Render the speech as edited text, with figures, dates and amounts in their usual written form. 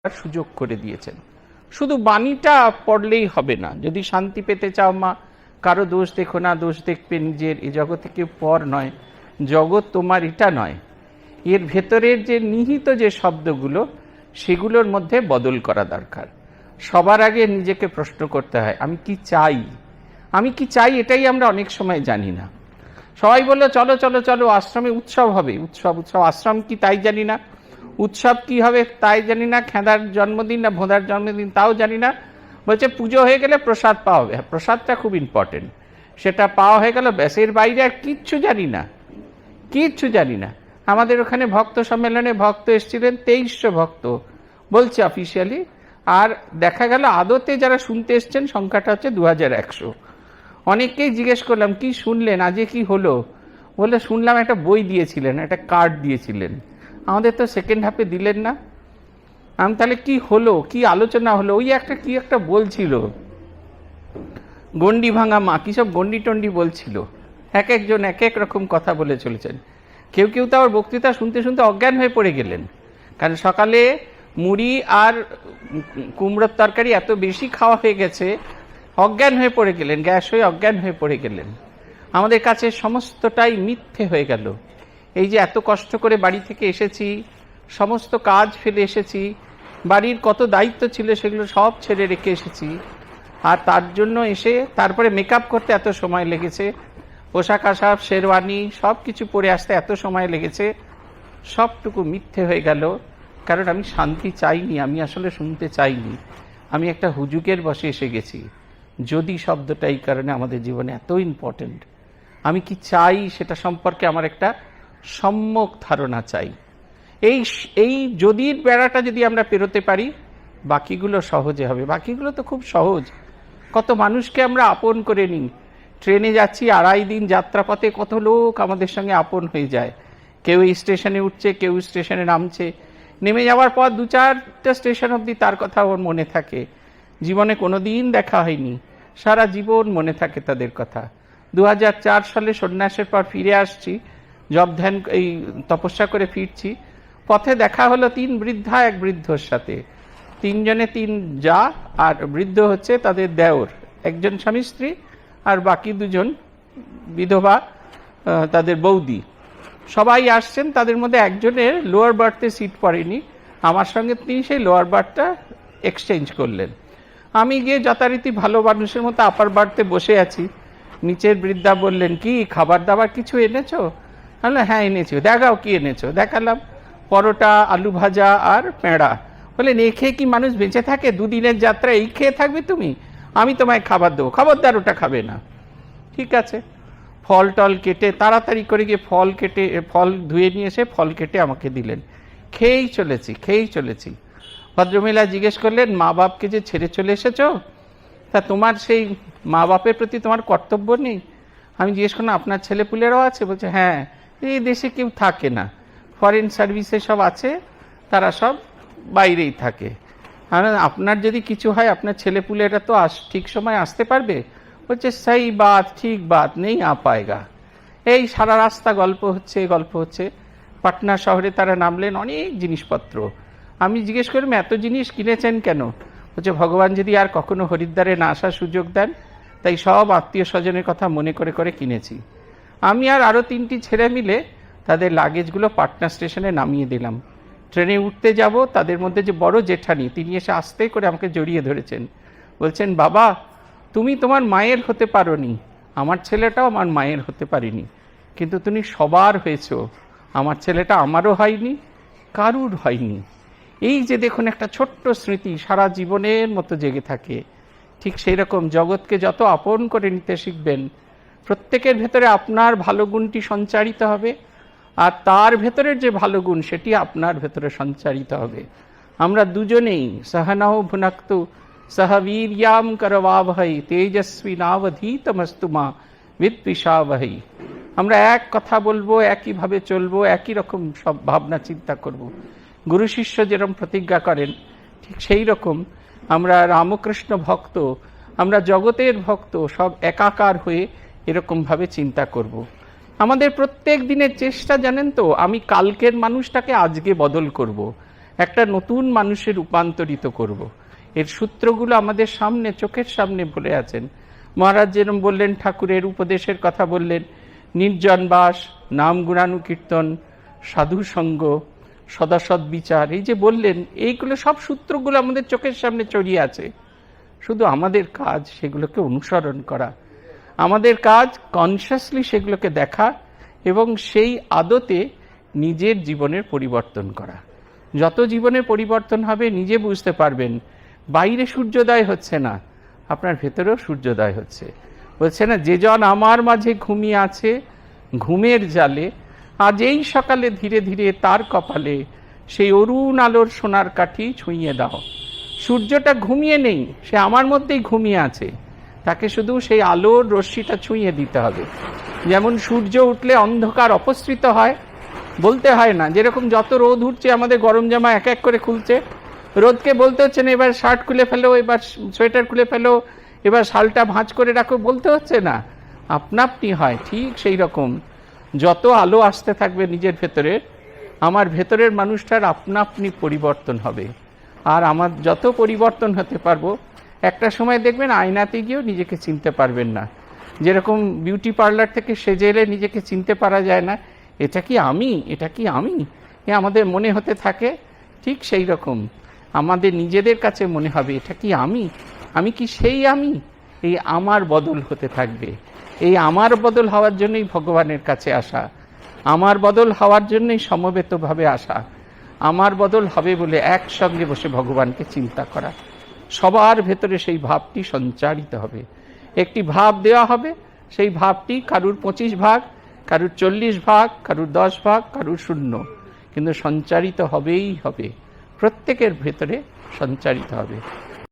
সুযোগ করে দিয়েছেন। শুধু বাণীটা পড়লেই হবে না। যদি শান্তি পেতে চাও মা, কারো দোষ দেখো না, দোষ দেখবে নিজের। এই জগতে কেউ পর নয়, জগৎ তোমার এটা নয়। এর ভেতরের যে নিহিত যে শব্দগুলো, সেগুলোর মধ্যে বদল করা দরকার। সবার আগে নিজেকে প্রশ্ন করতে হয়, আমি কি চাই? আমি কি চাই এটাই আমরা অনেক সময় জানি না। সবাই বললো চলো চলো চলো আশ্রমে উৎসব হবে, উৎসব উৎসব, আশ্রম কি তাই জানি না, উৎসব কি হবে তাই জানি না, খেঁদার জন্মদিন না ভোঁদার জন্মদিন তাও জানি না। বলছে পুজো হয়ে গেলে প্রসাদ পাওয়া হবে। প্রসাদটা খুব ইম্পর্টেন্ট, সেটা পাওয়া হয়ে গেল, ব্যাস। এর বাইরে আর কিচ্ছু জানি না, কিচ্ছু জানি না। আমাদের ওখানে ভক্ত সম্মেলনে ভক্ত এসেছিলেন 2300 ভক্ত বলছে অফিসিয়ালি, আর দেখা গেল আদতে যারা শুনতে এসছেন সংখ্যাটা হচ্ছে 2100। অনেককেই জিজ্ঞেস করলাম কি শুনলেন, আজকে কি হলো? বলে শুনলাম একটা বই দিয়েছিলেন, একটা কার্ড দিয়েছিলেন, আমাদের তো সেকেন্ড হাফে দিলেন না। আমি তাহলে কি হলো, কি আলোচনা হলো? ওই একটা কি একটা বলছিল, গন্ডি ভাঙা মা, কি সব গন্ডি টন্ডি বলছিল। এক একজন এক এক রকম কথা বলে চলেছেন। কেউ কেউ তো আবার বক্তৃতা শুনতে শুনতে অজ্ঞান হয়ে পড়ে গেলেন, কারণ সকালে মুড়ি আর কুমড়োর তরকারি এত বেশি খাওয়া হয়ে গেছে, অজ্ঞান হয়ে পড়ে গেলেন, গ্যাস হয়ে অজ্ঞান হয়ে পড়ে গেলেন। আমাদের কাছে সমস্তটাই মিথ্যে হয়ে গেল। এই যে এত কষ্ট করে বাড়ি থেকে এসেছি, সমস্ত কাজ ফেলে এসেছি, বাড়ির কত দায়িত্ব ছিল সেগুলো সব ছেড়ে রেখে এসেছি, আর তার জন্য এসে তারপরে মেকআপ করতে এত সময় লেগেছে, পোশাক আশাক শেরওয়ানি সব কিছু পরে আসতে এত সময় লেগেছে, সবটুকু মিথ্যে হয়ে গেল। কারণ আমি শান্তি চাইনি, আমি আসলে শুনতে চাইনি, আমি একটা হুজুগের বসে এসে গেছি। যদি শব্দটা এই কারণে আমাদের জীবনে এত ইম্পর্টেন্ট। আমি কি চাই সেটা সম্পর্কে আমার একটা সম্যক ধারণা চাই। এই যদির বেড়াটা যদি আমরা পেরোতে পারি, বাকিগুলো সহজে হবে। বাকিগুলো তো খুব সহজ। কত মানুষকে আমরা আপন করে নিই। ট্রেনে যাচ্ছি, 2.5 দিন যাত্রাপথে কত লোক আমাদের সঙ্গে আপন হয়ে যায়। কেউ এই স্টেশনে উঠছে, কেউ স্টেশনে নামছে, নেমে যাওয়ার পর 2-4টা স্টেশন অবধি তার কথা ওর মনে থাকে। জীবনে কোনো দিন দেখা হয়নি, সারা জীবন মনে থাকে তাদের কথা। 2004 সালে সন্ন্যাসের পর ফিরে আসছি, জব ধ্যান এই তপস্যা করে ফিরছি, পথে দেখা হলো 3 বৃদ্ধা এক বৃদ্ধর সাথে। 3 জনে 3 যা, আর বৃদ্ধ হচ্ছে তাদের দেওর, একজন স্বামী স্ত্রী, আর বাকি 2 জন বিধবা, তাদের বৌদি। সবাই আসছেন, তাদের মধ্যে একজনের লোয়ার বার্থে সিট পড়েনি, আমার সঙ্গে তিনি সেই লোয়ার বার্থটা এক্সচেঞ্জ করলেন। আমি গিয়ে যথারীতি ভালো মানুষের মতো আপার বার্থে বসে আছি। নিচের বৃদ্ধা বললেন, কি খাবার দাবার কিছু এনেছো? বললাম হ্যাঁ এনেছি। দেখাও কি এনেছো? দেখালাম পরোটা, আলু ভাজা আর পেঁড়া। বললেন এই খেয়ে কি মানুষ বেঁচে থাকে? 2 দিনের যাত্রা এই খেয়ে থাকবে তুমি? আমি তোমায় খাবার দেবো, খবরদার ওটা খাবে না। ঠিক আছে। ফল টল কেটে তাড়াতাড়ি করে গিয়ে ফল ধুয়ে নিয়ে এসে ফল কেটে আমাকে দিলেন। খেয়েই চলেছি। ভদ্রমহিলা জিজ্ঞেস করলেন, মা বাপকে যে ছেড়ে চলে এসেছো, তা তোমার সেই মা বাপের প্রতি তোমার কর্তব্য নেই? আমি জিজ্ঞেস করলাম আপনার ছেলেপুলেরাও আছে? বলছে হ্যাঁ, এই দেশে কেউ থাকে না, ফরেন সার্ভিসে সব আছে, তারা সব বাইরেই থাকে। আপনার যদি কিছু হয় আপনার ছেলেপুলেরা তো ঠিক সময় আসতে পারবে? বলছে সেই বাত, ঠিক বাত, নেই আ পায়গা। এই সারা রাস্তা গল্প হচ্ছে। পাটনা শহরে তারা নামলেন, অনেক জিনিসপত্র। আমি জিজ্ঞেস করলাম এত জিনিস কিনেছেন কেন? বলছে ভগবান যদি আর কখনো হরিদ্বারে না আসার সুযোগ দেন, তাই সব আত্মীয় স্বজনের কথা মনে করে করে কিনেছি। আমি আর আরও 3টি ছেলে মিলে তাদের লাগেজগুলো পাটনা স্টেশনে নামিয়ে দিলাম। ট্রেনে উঠতে যাব, তাদের মধ্যে যে বড় জেঠানি, তিনি এসে আস্তে করে আমাকে জড়িয়ে ধরেছেন। বলছেন বাবা, তুমি তোমার মায়ের হতে পারোনি, আমার ছেলেটাও আমার মায়ের হতে পারিনি, কিন্তু তুমি সবার হয়েছ। আমার ছেলেটা আমারও হয়নি, কারুর হয়নি। এই যে দেখুন একটা ছোট্ট স্মৃতি সারা জীবনের মতো জেগে থাকে। ঠিক সেই রকম জগৎকে যত আপন করে নিতে শিখবেন, প্রত্যেকের ভেতরে আপনার ভালো গুণটি সঞ্চারিত হবে, আর তার ভেতরের যে ভালো গুণ সেটি আপনার ভেতরে সঞ্চারিত হবে। আমরা দুজনেই সহনৌ ভুনক্তু সহবীর্যাম করবাবহৈ তেজস্বী নাবধীতমস্তু মা বিদ্বিষাবহৈ। আমরা এক কথা বলবো, একইভাবে চলবো, একই রকম সব ভাবনা চিন্তা করব। গুরু শিষ্য যেরকম প্রতিজ্ঞা করেন, ঠিক সেই রকম আমরা রামকৃষ্ণ ভক্ত, আমরা জগতের ভক্ত, সব একাকার হয়ে এরকমভাবে চিন্তা করব। আমাদের প্রত্যেক দিনের চেষ্টা জানেন তো, আমি কালকের মানুষটাকে আজকে বদল করব। একটা নতুন মানুষে রূপান্তরিত করব। এর সূত্রগুলো আমাদের সামনে, চোখের সামনে বলে আছেন। মহারাজ যেরকম বললেন, ঠাকুরের উপদেশের কথা বললেন, নির্জন বাস, নাম গুণানুকীর্তন, সাধু সঙ্গ, সদাসৎ বিচার, এই যে বললেন, এইগুলো সব সূত্রগুলো আমাদের চোখের সামনে ছড়িয়ে আছে। শুধু আমাদের কাজ সেগুলোকে অনুসরণ করা, আমাদের কাজ কনসিয়াসলি সেগুলোকে দেখা এবং সেই আদতে নিজের জীবনের পরিবর্তন করা। যত জীবনের পরিবর্তন হবে নিজে বুঝতে পারবেন, বাইরে সূর্যোদয় হচ্ছে না, আপনার ভেতরেও সূর্যোদয় হচ্ছে। বলছে না, যে জন আমার মাঝে ঘুমিয়ে আছে ঘুমের জালে, আজ এই সকালে ধীরে ধীরে তার কপালে সেই অরুণ আলোর সোনার কাঠি ছুঁইয়ে দাও। সূর্যটা ঘুমিয়ে নেই, সে আমার মধ্যেই ঘুমিয়ে আছে, তাকে শুধু সেই আলোর রশ্মিটা ছুঁয়ে দিতে হবে। যেমন সূর্য উঠলে অন্ধকার অপসৃত হয়, বলতে হয় না। যেরকম যত রোদ উঠছে আমাদের গরম জামা এক এক করে খুলছে, রোদকে বলতে হচ্ছে না এবার শার্ট খুলে ফেলো, এবার সোয়েটার খুলে ফেলো, এবার শালটা ভাঁজ করে রাখো, বলতে হচ্ছে না, আপনা আপনি হয়। ঠিক সেই রকম যত আলো আসতে থাকবে নিজের ভেতরে, আমার ভেতরের মানুষটার আপনা আপনি পরিবর্তন হবে। আর আমার যত পরিবর্তন হতে পারবো, একটা সময় দেখবেন আয়নাতে গিয়েও নিজেকে চিনতে পারবেন না। যেরকম বিউটি পার্লার থেকে সেজে এলে নিজেকে চিনতে পারা যায় না, এটা কি আমি, এটা কি আমি, এ আমাদের মনে হতে থাকে। ঠিক সেই রকম আমাদের নিজেদের কাছে মনে হবে, এটা কি আমি, আমি কি সেই আমি। এই আমার বদল হতে থাকবে। এই আমার বদল হওয়ার জন্যই ভগবানের কাছে আসা, আমার বদল হওয়ার জন্যই সমবেতভাবে আসা, আমার বদল হবে বলে একসঙ্গে বসে ভগবানকে চিন্তা করা। সবার ভেতরে সেই ভাবটি সঞ্চারিত হবে। একটি ভাব দেওয়া হবে, সেই ভাবটি কারুর 25 ভাগ, কারুর 40 ভাগ, কারুর 10 ভাগ, কারুর 0, কিন্তু সঞ্চারিত হবেই হবে, প্রত্যেকের ভেতরে সঞ্চারিত হবে।